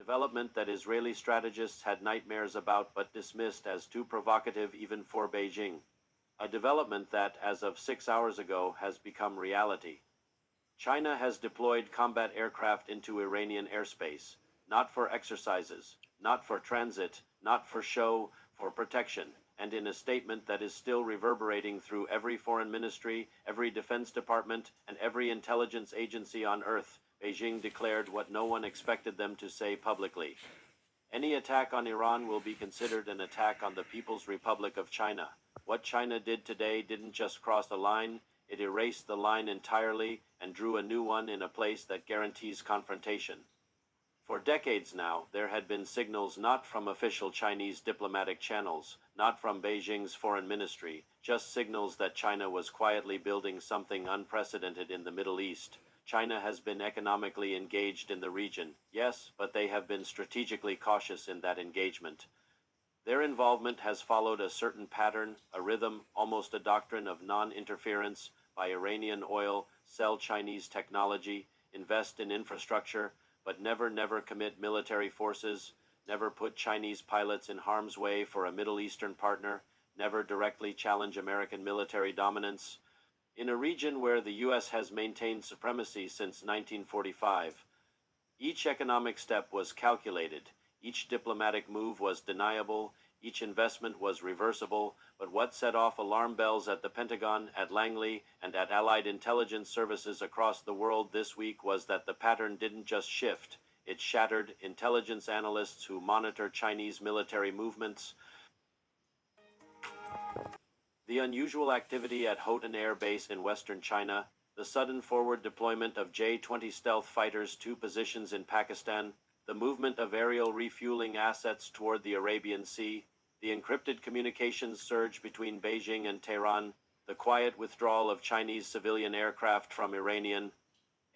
development that Israeli strategists had nightmares about but dismissed as too provocative even for Beijing. A development that, as of 6 hours ago, has become reality. China has deployed combat aircraft into Iranian airspace, not for exercises, not for transit, not for show, for protection, and in a statement that is still reverberating through every foreign ministry, every defense department, and every intelligence agency on Earth, Beijing declared what no one expected them to say publicly. Any attack on Iran will be considered an attack on the People's Republic of China. What China did today didn't just cross a line, it erased the line entirely and drew a new one in a place that guarantees confrontation. For decades now, there had been signals not from official Chinese diplomatic channels, not from Beijing's foreign ministry, just signals that China was quietly building something unprecedented in the Middle East. China has been economically engaged in the region, yes, but they have been strategically cautious in that engagement. Their involvement has followed a certain pattern, a rhythm, almost a doctrine of non-interference. Buy Iranian oil, sell Chinese technology, invest in infrastructure, but never commit military forces, never put Chinese pilots in harm's way for a Middle Eastern partner, never directly challenge American military dominance. In a region where the U.S. has maintained supremacy since 1945, each economic step was calculated, each diplomatic move was deniable, each investment was reversible, but what set off alarm bells at the Pentagon, at Langley, and at allied intelligence services across the world this week was that the pattern didn't just shift, it shattered. Intelligence analysts who monitor Chinese military movements, the unusual activity at Houghton Air Base in western China, the sudden forward deployment of J-20 stealth fighters to positions in Pakistan, the movement of aerial refueling assets toward the Arabian Sea, the encrypted communications surge between Beijing and Tehran, the quiet withdrawal of Chinese civilian aircraft from Iranian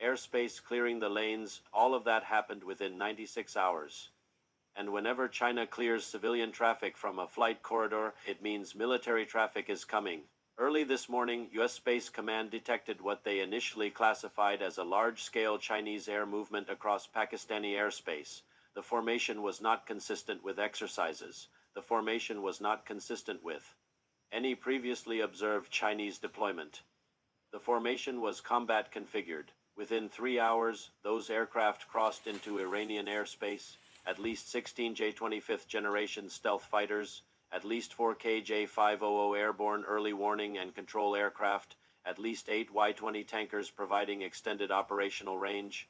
airspace clearing the lanes, all of that happened within 96 hours. And whenever China clears civilian traffic from a flight corridor, it means military traffic is coming. Early this morning, U.S. Space Command detected what they initially classified as a large-scale Chinese air movement across Pakistani airspace. The formation was not consistent with exercises. The formation was not consistent with any previously observed Chinese deployment. The formation was combat configured. Within 3 hours, those aircraft crossed into Iranian airspace. At least 16 J-25th generation stealth fighters, at least 4 KJ-500 airborne early warning and control aircraft, at least 8 Y-20 tankers providing extended operational range,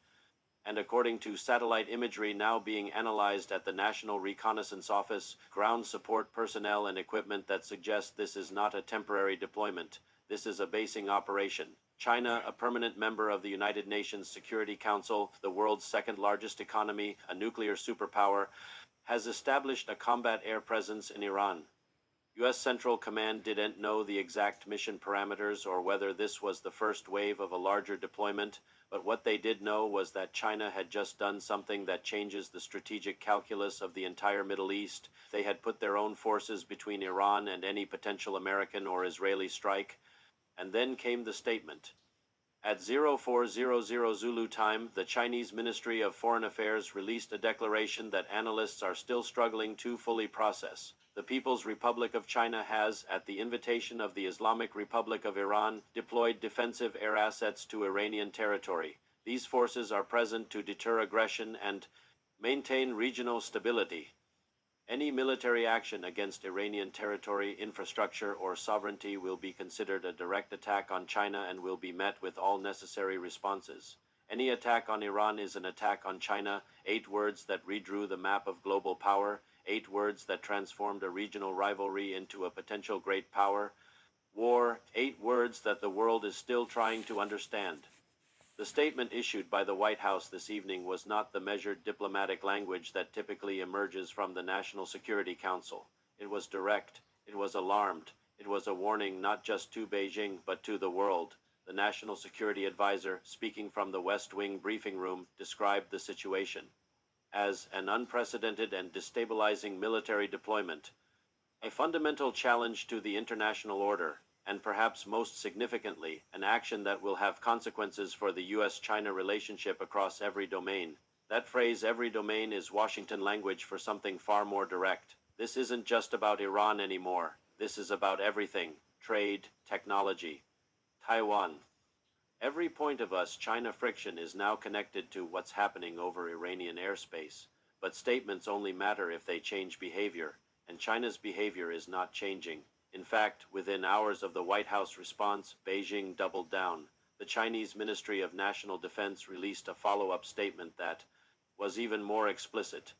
and according to satellite imagery now being analyzed at the National Reconnaissance Office, ground support personnel and equipment that suggest this is not a temporary deployment, this is a basing operation. China, a permanent member of the United Nations Security Council, the world's second-largest economy, a nuclear superpower, has established a combat air presence in Iran. U.S. Central Command didn't know the exact mission parameters or whether this was the first wave of a larger deployment, but what they did know was that China had just done something that changes the strategic calculus of the entire Middle East. They had put their own forces between Iran and any potential American or Israeli strike. And then came the statement. At 0400 Zulu time, the Chinese Ministry of Foreign Affairs released a declaration that analysts are still struggling to fully process. The People's Republic of China has, at the invitation of the Islamic Republic of Iran, deployed defensive air assets to Iranian territory. These forces are present to deter aggression and maintain regional stability. Any military action against Iranian territory, infrastructure, or sovereignty will be considered a direct attack on China and will be met with all necessary responses. Any attack on Iran is an attack on China, 8 words that redrew the map of global power, 8 words that transformed a regional rivalry into a potential great power. War, 8 words that the world is still trying to understand. The statement issued by the White House this evening was not the measured diplomatic language that typically emerges from the National Security Council. It was direct, it was alarmed, it was a warning not just to Beijing but to the world. The National Security Advisor, speaking from the West Wing briefing room, described the situation as an unprecedented and destabilizing military deployment, a fundamental challenge to the international order, and perhaps most significantly, an action that will have consequences for the U.S.-China relationship across every domain. That phrase, every domain, is Washington language for something far more direct. This isn't just about Iran anymore. This is about everything: trade, technology, Taiwan. Every point of US-China friction is now connected to what's happening over Iranian airspace. But statements only matter if they change behavior, and China's behavior is not changing. In fact, within hours of the White House response, Beijing doubled down. The Chinese Ministry of National Defense released a follow-up statement that was even more explicit.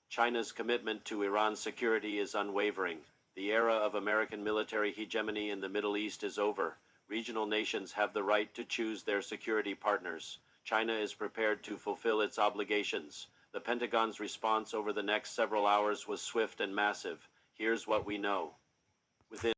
China's commitment to Iran's security is unwavering. The era of American military hegemony in the Middle East is over. Regional nations have the right to choose their security partners. China is prepared to fulfill its obligations. The Pentagon's response over the next several hours was swift and massive. Here's what we know. Within